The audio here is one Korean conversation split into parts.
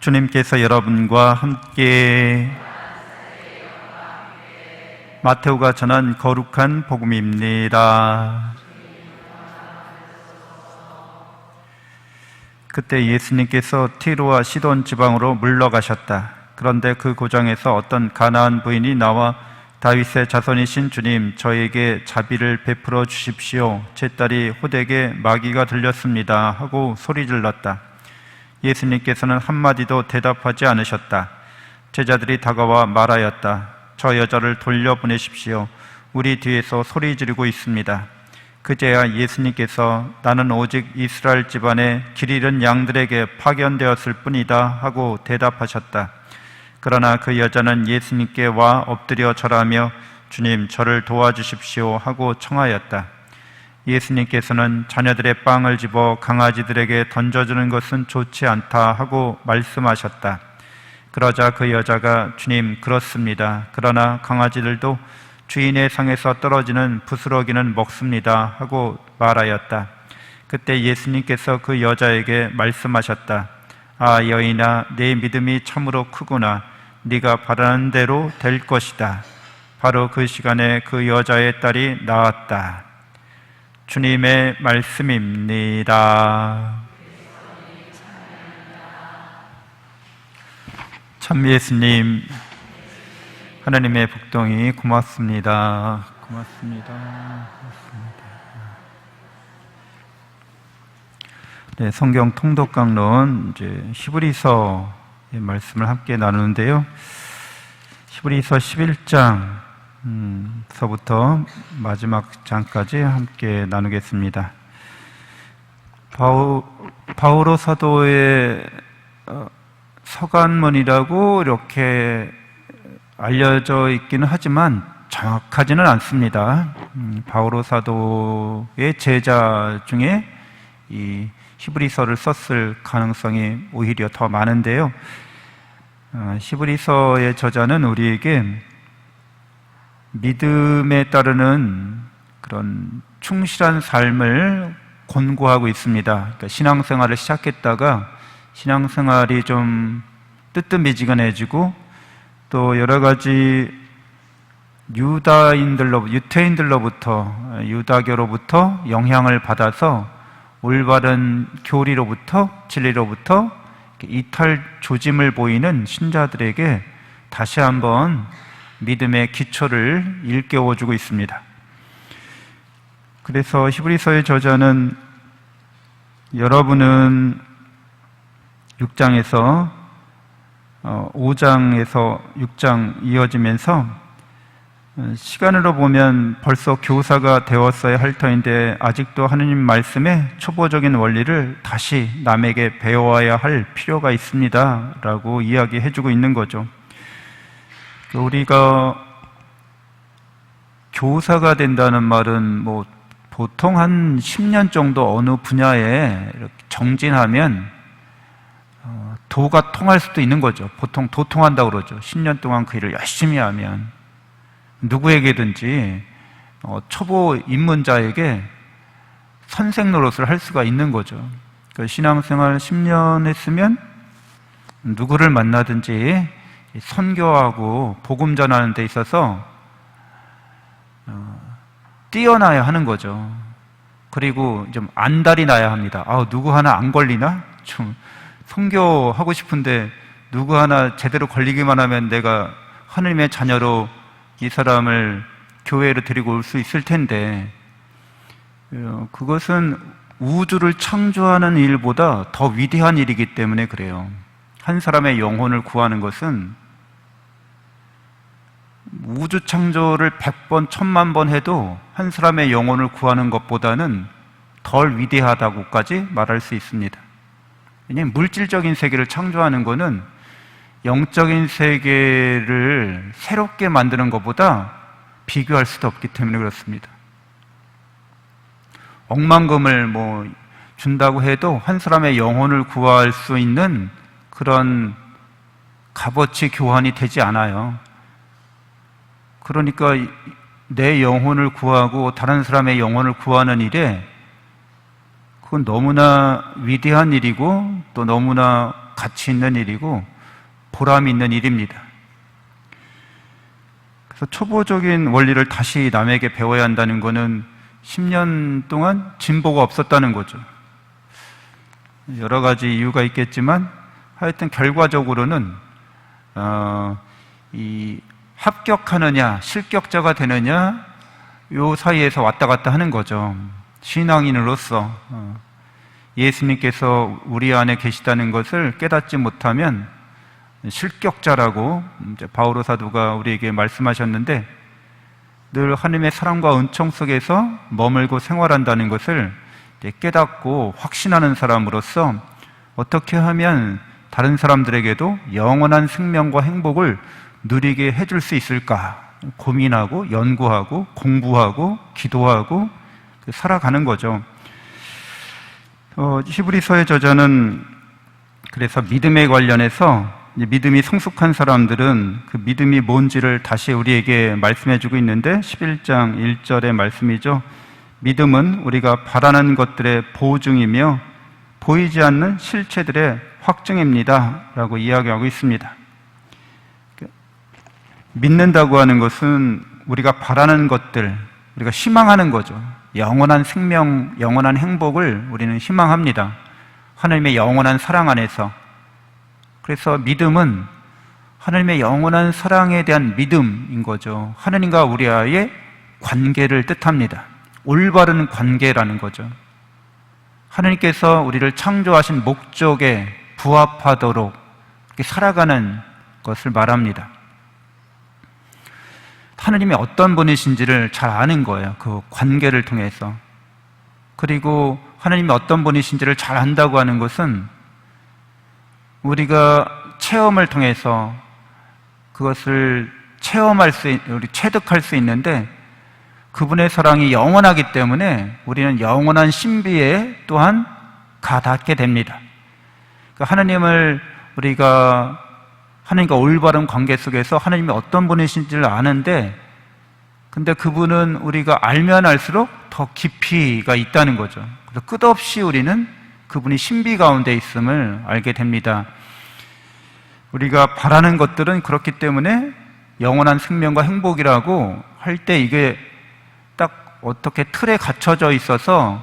주님께서 여러분과 함께 마테오가 전한 거룩한 복음입니다. 그때 예수님께서 티로와 시돈 지방으로 물러가셨다. 그런데 그 고장에서 어떤 가나안 부인이 나와 다윗의 자손이신 주님, 저에게 자비를 베풀어 주십시오. 제 딸이 호되게 마귀가 들렸습니다 하고 소리질렀다. 예수님께서는 한마디도 대답하지 않으셨다. 제자들이 다가와 말하였다. 저 여자를 돌려보내십시오. 우리 뒤에서 소리 지르고 있습니다. 그제야 예수님께서 나는 오직 이스라엘 집안에 길 잃은 양들에게 파견되었을 뿐이다 하고 대답하셨다. 그러나 그 여자는 예수님께 와 엎드려 절하며 주님, 저를 도와주십시오 하고 청하였다. 예수님께서는 자녀들의 빵을 집어 강아지들에게 던져주는 것은 좋지 않다 하고 말씀하셨다. 그러자 그 여자가 주님, 그렇습니다. 그러나 강아지들도 주인의 상에서 떨어지는 부스러기는 먹습니다 하고 말하였다. 그때 예수님께서 그 여자에게 말씀하셨다. 아, 여인아, 내 믿음이 참으로 크구나. 네가 바라는 대로 될 것이다. 바로 그 시간에 그 여자의 딸이 나았다. 주님의 말씀입니다. 참 예수님, 하나님의 복동이 고맙습니다. 고맙습니다. 네, 성경 통독 강론 이제 히브리서의 말씀을 함께 나누는데요. 히브리서 11장 서부터 마지막 장까지 함께 나누겠습니다. 바오로 사도의 서간문이라고 이렇게 알려져 있기는 하지만 정확하지는 않습니다. 바오로 사도의 제자 중에 이 히브리서를 썼을 가능성이 오히려 더 많은데요. 히브리서의 저자는 우리에게 믿음에 따르는 그런 충실한 삶을 권고하고 있습니다. 그러니까 신앙생활을 시작했다가 신앙생활이 좀 뜨뜻미지근해지고 또 여러 가지 유태인들로부터 유다교로부터 영향을 받아서 올바른 교리로부터 진리로부터 이탈 조짐을 보이는 신자들에게 다시 한번 믿음의 기초를 일깨워주고 있습니다. 그래서 히브리서의 저자는 여러분은 6장에서 5장에서 6장 이어지면서 시간으로 보면 벌써 교사가 되었어야 할 터인데 아직도 하느님 말씀의 초보적인 원리를 다시 남에게 배워야 할 필요가 있습니다 라고 이야기해주고 있는 거죠. 우리가 교사가 된다는 말은 뭐 보통 한 10년 정도 어느 분야에 이렇게 정진하면 도가 통할 수도 있는 거죠. 보통 도통한다고 그러죠. 10년 동안 그 일을 열심히 하면 누구에게든지 초보 입문자에게 선생 노릇을 할 수가 있는 거죠. 신앙생활 10년 했으면 누구를 만나든지 선교하고 복음 전하는 데 있어서 뛰어나야 하는 거죠. 그리고 좀 안달이 나야 합니다. 누구 하나 안 걸리나? 좀 선교하고 싶은데 누구 하나 제대로 걸리기만 하면 내가 하느님의 자녀로 이 사람을 교회로 데리고 올 수 있을 텐데, 그것은 우주를 창조하는 일보다 더 위대한 일이기 때문에 그래요. 한 사람의 영혼을 구하는 것은 우주 창조를 100번, 1000만 해도 한 사람의 영혼을 구하는 것보다는 덜 위대하다고까지 말할 수 있습니다. 왜냐하면 물질적인 세계를 창조하는 것은 영적인 세계를 새롭게 만드는 것보다 비교할 수도 없기 때문에 그렇습니다. 억만금을 준다고 해도 한 사람의 영혼을 구할 수 있는 그런 값어치 교환이 되지 않아요. 그러니까 내 영혼을 구하고 다른 사람의 영혼을 구하는 일에 그건 너무나 위대한 일이고 또 너무나 가치 있는 일이고 보람 있는 일입니다. 그래서 초보적인 원리를 다시 남에게 배워야 한다는 것은 10년 동안 진보가 없었다는 거죠. 여러 가지 이유가 있겠지만 하여튼 결과적으로는 이 합격하느냐 실격자가 되느냐 요 사이에서 왔다 갔다 하는 거죠. 신앙인으로서 예수님께서 우리 안에 계시다는 것을 깨닫지 못하면 실격자라고 이제 바오로 사도가 우리에게 말씀하셨는데, 늘 하나님의 사랑과 은총 속에서 머물고 생활한다는 것을 깨닫고 확신하는 사람으로서 어떻게 하면 다른 사람들에게도 영원한 생명과 행복을 누리게 해줄 수 있을까 고민하고 연구하고 공부하고 기도하고 살아가는 거죠. 히브리서의 저자는 그래서 믿음에 관련해서 믿음이 성숙한 사람들은 그 믿음이 뭔지를 다시 우리에게 말씀해주고 있는데 11장 1절의 말씀이죠. 믿음은 우리가 바라는 것들의 보증이며 보이지 않는 실체들의 확증입니다 라고 이야기하고 있습니다. 믿는다고 하는 것은 우리가 바라는 것들, 우리가 희망하는 거죠. 영원한 생명, 영원한 행복을 우리는 희망합니다. 하나님의 영원한 사랑 안에서. 그래서 믿음은 하나님의 영원한 사랑에 대한 믿음인 거죠. 하나님과 우리와의 관계를 뜻합니다. 올바른 관계라는 거죠. 하나님께서 우리를 창조하신 목적에 부합하도록 이렇게 살아가는 것을 말합니다. 하나님이 어떤 분이신지를 잘 아는 거예요. 그 관계를 통해서. 그리고 하나님이 어떤 분이신지를 잘 안다고 하는 것은 우리가 체험을 통해서 그것을 우리 체득할 수 있는데, 그분의 사랑이 영원하기 때문에 우리는 영원한 신비에 또한 가닿게 됩니다. 우리가 하나님과 올바른 관계 속에서 하나님이 어떤 분이신지를 아는데, 근데 그분은 우리가 알면 알수록 더 깊이가 있다는 거죠. 그래서 끝없이 우리는 그분이 신비 가운데 있음을 알게 됩니다. 우리가 바라는 것들은 그렇기 때문에 영원한 생명과 행복이라고 할 때 이게 딱 어떻게 틀에 갇혀져 있어서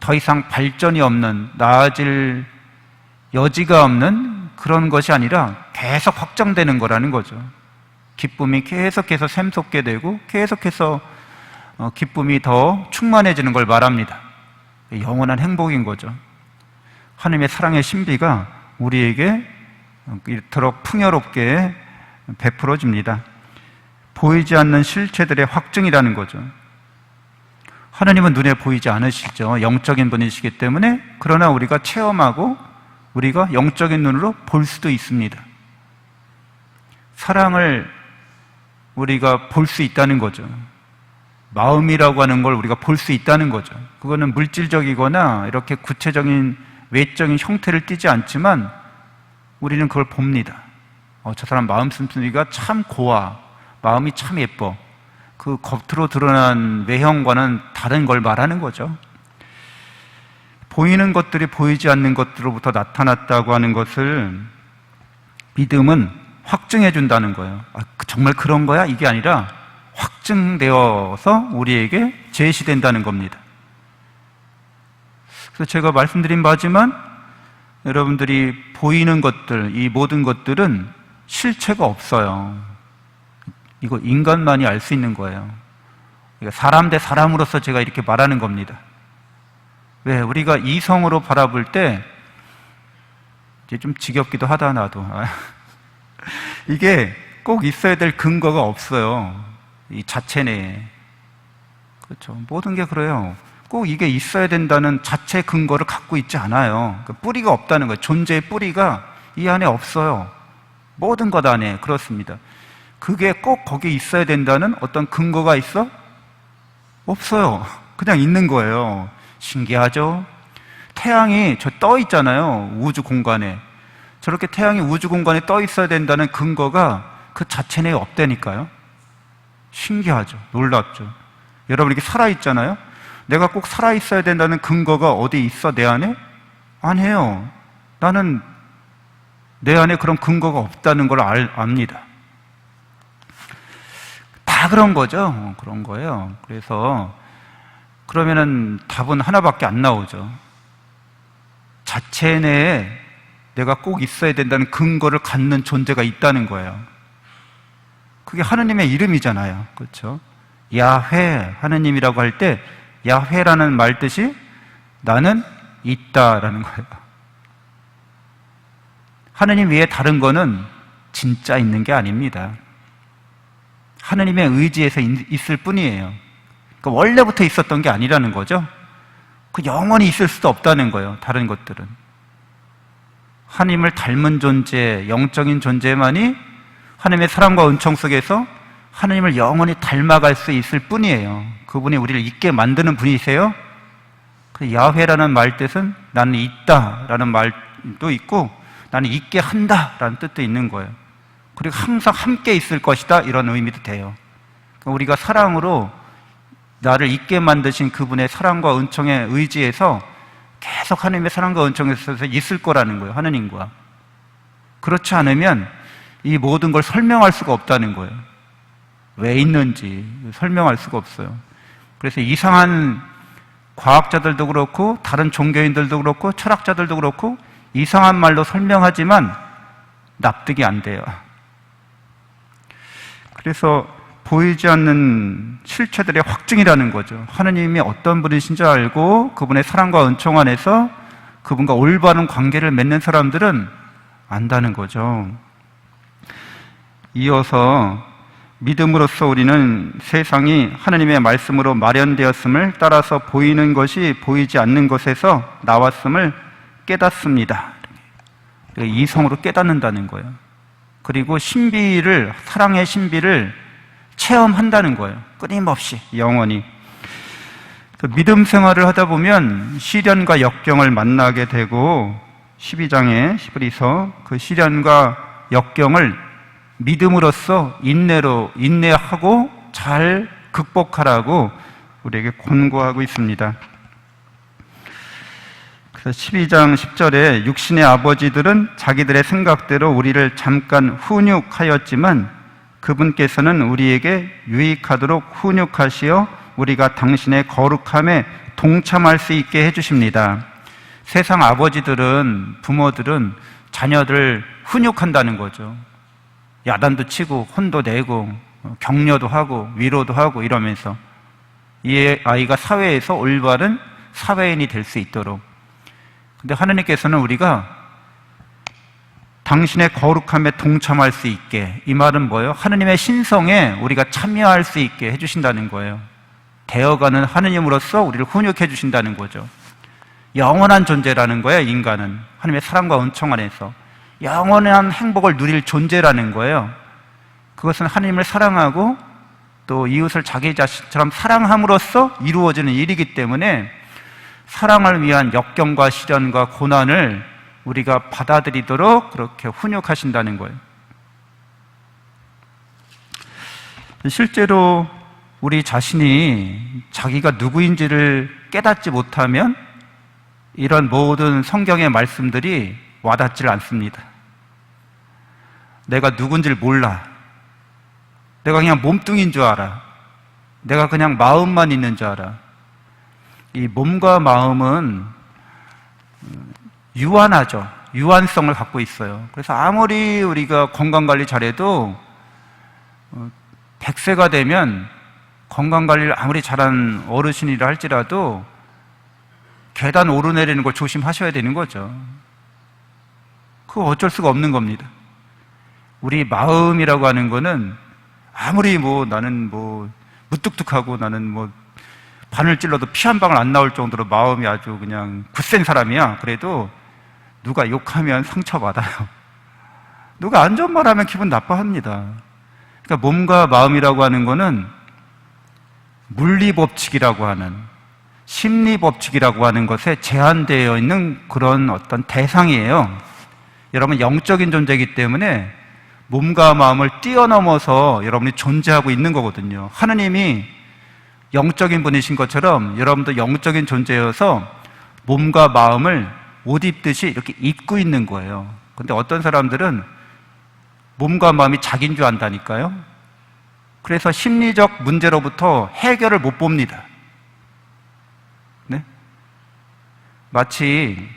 더 이상 발전이 없는, 나아질 여지가 없는 그런 것이 아니라 계속 확장되는 거라는 거죠. 기쁨이 계속해서 샘솟게 되고 계속해서 기쁨이 더 충만해지는 걸 말합니다. 영원한 행복인 거죠. 하나님의 사랑의 신비가 우리에게 이토록 풍요롭게 베풀어집니다. 보이지 않는 실체들의 확증이라는 거죠. 하나님은 눈에 보이지 않으시죠. 영적인 분이시기 때문에. 그러나 우리가 체험하고 우리가 영적인 눈으로 볼 수도 있습니다. 사랑을 우리가 볼 수 있다는 거죠. 마음이라고 하는 걸 우리가 볼 수 있다는 거죠. 그거는 물질적이거나 이렇게 구체적인 외적인 형태를 띠지 않지만 우리는 그걸 봅니다. 저 사람 마음 씀씀이가 참 고와, 마음이 참 예뻐. 그 겉으로 드러난 외형과는 다른 걸 말하는 거죠. 보이는 것들이 보이지 않는 것들로부터 나타났다고 하는 것을 믿음은 확증해 준다는 거예요. 정말 그런 거야? 이게 아니라 확증되어서 우리에게 제시된다는 겁니다. 그래서 제가 말씀드린 바지만 여러분들이 보이는 것들, 이 모든 것들은 실체가 없어요. 이거 인간만이 알 수 있는 거예요. 사람 대 사람으로서 제가 이렇게 말하는 겁니다. 왜? 우리가 이성으로 바라볼 때 이제 좀 지겹기도 하다 나도. 이게 꼭 있어야 될 근거가 없어요. 이 자체 내에. 그렇죠. 모든 게 그래요. 꼭 이게 있어야 된다는 자체 근거를 갖고 있지 않아요. 그러니까 뿌리가 없다는 거예요. 존재의 뿌리가 이 안에 없어요. 모든 것 안에 그렇습니다. 그게 꼭 거기에 있어야 된다는 어떤 근거가 있어? 없어요. 그냥 있는 거예요. 신기하죠? 태양이 저 떠 있잖아요. 우주 공간에. 저렇게 태양이 우주 공간에 떠 있어야 된다는 근거가 그 자체 내에 없다니까요. 신기하죠. 놀랍죠. 여러분 이렇게 살아있잖아요. 내가 꼭 살아있어야 된다는 근거가 어디 있어 내 안에? 아니에요. 나는 내 안에 그런 근거가 없다는 걸 압니다. 다 그런 거죠. 그런 거예요. 그래서 그러면은 답은 하나밖에 안 나오죠. 자체 내에 내가 꼭 있어야 된다는 근거를 갖는 존재가 있다는 거예요. 그게 하느님의 이름이잖아요. 그렇죠? 야훼, 하느님이라고 할 때 야훼라는 말 뜻이 나는 있다라는 거예요. 하느님 외에 다른 거는 진짜 있는 게 아닙니다. 하느님의 의지에서 있을 뿐이에요. 그러니까 원래부터 있었던 게 아니라는 거죠. 그 영원히 있을 수도 없다는 거예요. 다른 것들은. 하느님을 닮은 존재, 영적인 존재만이 하느님의 사랑과 은총 속에서 하느님을 영원히 닮아갈 수 있을 뿐이에요. 그분이 우리를 있게 만드는 분이세요. 그 야훼라는 말 뜻은 나는 있다라는 말도 있고 나는 있게 한다라는 뜻도 있는 거예요. 그리고 항상 함께 있을 것이다 이런 의미도 돼요. 우리가 사랑으로 나를 있게 만드신 그분의 사랑과 은총에 의지해서 계속 하나님의 사랑과 은총에 있어서 있을 거라는 거예요. 하느님과. 그렇지 않으면 이 모든 걸 설명할 수가 없다는 거예요. 왜 있는지 설명할 수가 없어요. 그래서 이상한 과학자들도 그렇고 다른 종교인들도 그렇고 철학자들도 그렇고 이상한 말로 설명하지만 납득이 안 돼요. 그래서 보이지 않는 실체들의 확증이라는 거죠. 하느님이 어떤 분이신 줄 알고 그분의 사랑과 은총 안에서 그분과 올바른 관계를 맺는 사람들은 안다는 거죠. 이어서 믿음으로써 우리는 세상이 하느님의 말씀으로 마련되었음을 따라서 보이는 것이 보이지 않는 것에서 나왔음을 깨닫습니다. 이성으로 깨닫는다는 거예요. 그리고 신비를, 사랑의 신비를 체험한다는 거예요. 끊임없이, 영원히. 믿음 생활을 하다 보면 시련과 역경을 만나게 되고 12장의 히브리서 그 시련과 역경을 믿음으로써 인내하고 잘 극복하라고 우리에게 권고하고 있습니다. 그래서 12장 10절에 육신의 아버지들은 자기들의 생각대로 우리를 잠깐 훈육하였지만 그분께서는 우리에게 유익하도록 훈육하시어 우리가 당신의 거룩함에 동참할 수 있게 해주십니다. 세상 아버지들은, 부모들은 자녀들을 훈육한다는 거죠. 야단도 치고 혼도 내고 격려도 하고 위로도 하고 이러면서 이 아이가 사회에서 올바른 사회인이 될 수 있도록. 근데 하느님께서는 우리가 당신의 거룩함에 동참할 수 있게, 이 말은 뭐예요? 하느님의 신성에 우리가 참여할 수 있게 해주신다는 거예요. 되어가는 하느님으로서 우리를 훈육해 주신다는 거죠. 영원한 존재라는 거예요. 인간은 하느님의 사랑과 은총 안에서 영원한 행복을 누릴 존재라는 거예요. 그것은 하느님을 사랑하고 또 이웃을 자기 자신처럼 사랑함으로써 이루어지는 일이기 때문에 사랑을 위한 역경과 시련과 고난을 우리가 받아들이도록 그렇게 훈육하신다는 거예요. 실제로 우리 자신이 자기가 누구인지를 깨닫지 못하면 이런 모든 성경의 말씀들이 와닿질 않습니다. 내가 누군지를 몰라. 내가 그냥 몸뚱이인 줄 알아. 내가 그냥 마음만 있는 줄 알아. 이 몸과 마음은 유한하죠. 유한성을 갖고 있어요. 그래서 아무리 우리가 건강관리 잘해도 100세가 되면 건강관리를 아무리 잘한 어르신이라 할지라도 계단 오르내리는 걸 조심하셔야 되는 거죠. 그거 어쩔 수가 없는 겁니다. 우리 마음이라고 하는 거는 아무리 나는 무뚝뚝하고 나는 바늘 찔러도 피 한 방울 안 나올 정도로 마음이 아주 그냥 굳센 사람이야. 그래도 누가 욕하면 상처받아요. 누가 안 좋은 말 하면 기분 나빠합니다. 그러니까 몸과 마음이라고 하는 거는 물리법칙이라고 하는, 심리법칙이라고 하는 것에 제한되어 있는 그런 어떤 대상이에요. 여러분 영적인 존재이기 때문에 몸과 마음을 뛰어넘어서 여러분이 존재하고 있는 거거든요. 하느님이 영적인 분이신 것처럼 여러분도 영적인 존재여서 몸과 마음을 옷 입듯이 이렇게 입고 있는 거예요. 근데 어떤 사람들은 몸과 마음이 자기인 줄 안다니까요. 그래서 심리적 문제로부터 해결을 못 봅니다. 네? 마치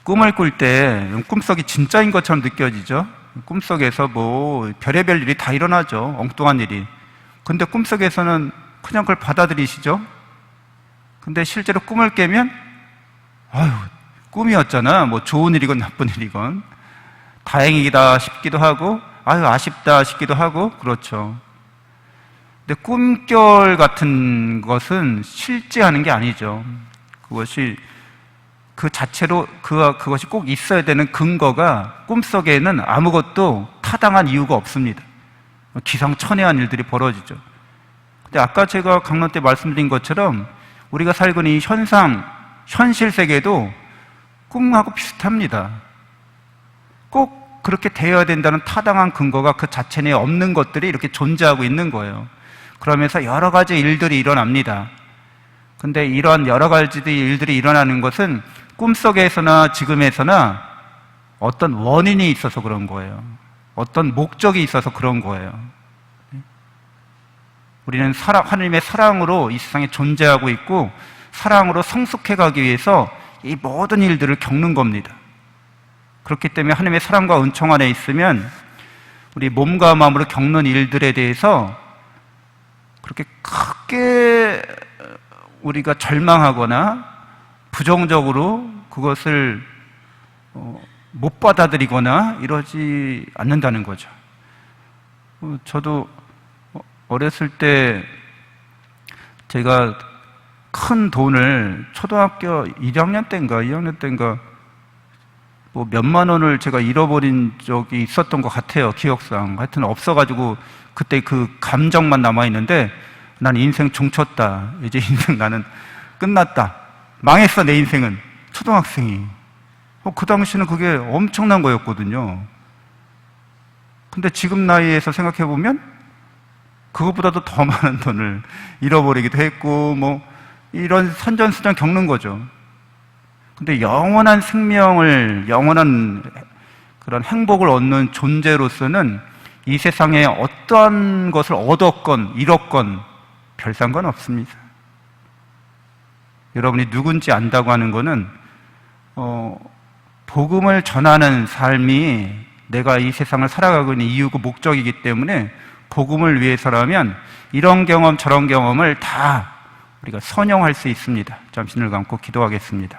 꿈을 꿀 때 꿈속이 진짜인 것처럼 느껴지죠. 꿈속에서 뭐 별의별 일이 다 일어나죠. 엉뚱한 일이. 근데 꿈속에서는 그냥 그걸 받아들이시죠. 근데 실제로 꿈을 깨면 아유, 꿈이었잖아. 뭐 좋은 일이건 나쁜 일이건 다행이다 싶기도 하고 아유, 아쉽다 싶기도 하고 그렇죠. 근데 꿈결 같은 것은 실제하는 게 아니죠. 그것이 그 자체로 그것이 꼭 있어야 되는 근거가 꿈속에는 아무것도 타당한 이유가 없습니다. 기상천외한 일들이 벌어지죠. 근데 아까 제가 강론 때 말씀드린 것처럼 우리가 살고 있는 이 현실 세계도 꿈하고 비슷합니다. 꼭 그렇게 되어야 된다는 타당한 근거가 그 자체 내에 없는 것들이 이렇게 존재하고 있는 거예요. 그러면서 여러 가지 일들이 일어납니다. 근데 이런 여러 가지 일들이 일어나는 것은 꿈속에서나 지금에서나 어떤 원인이 있어서 그런 거예요. 어떤 목적이 있어서 그런 거예요. 우리는 하나님의 사랑으로 이 세상에 존재하고 있고 사랑으로 성숙해 가기 위해서 이 모든 일들을 겪는 겁니다. 그렇기 때문에 하나님의 사랑과 은총 안에 있으면 우리 몸과 마음으로 겪는 일들에 대해서 그렇게 크게 우리가 절망하거나 부정적으로 그것을 못 받아들이거나 이러지 않는다는 거죠. 저도 어렸을 때 제가 큰 돈을 초등학교 1학년 때인가 2학년 때인가 뭐 몇만 원을 제가 잃어버린 적이 있었던 것 같아요. 기억상. 하여튼 없어가지고 그때 그 감정만 남아있는데 난 인생 종쳤다. 이제 인생 나는 끝났다. 망했어 내 인생은. 초등학생이. 그 당시는 그게 엄청난 거였거든요. 근데 지금 나이에서 생각해보면 그것보다도 더 많은 돈을 잃어버리기도 했고 뭐 이런 선전수전 겪는 거죠. 근데 영원한 생명을, 영원한 그런 행복을 얻는 존재로서는 이 세상에 어떠한 것을 얻었건 잃었건 별 상관 없습니다. 여러분이 누군지 안다고 하는 거는 복음을 전하는 삶이 내가 이 세상을 살아가고 있는 이유고 목적이기 때문에 복음을 위해서라면 이런 경험 저런 경험을 다 우리가 선용할 수 있습니다. 잠시 눈을 감고 기도하겠습니다.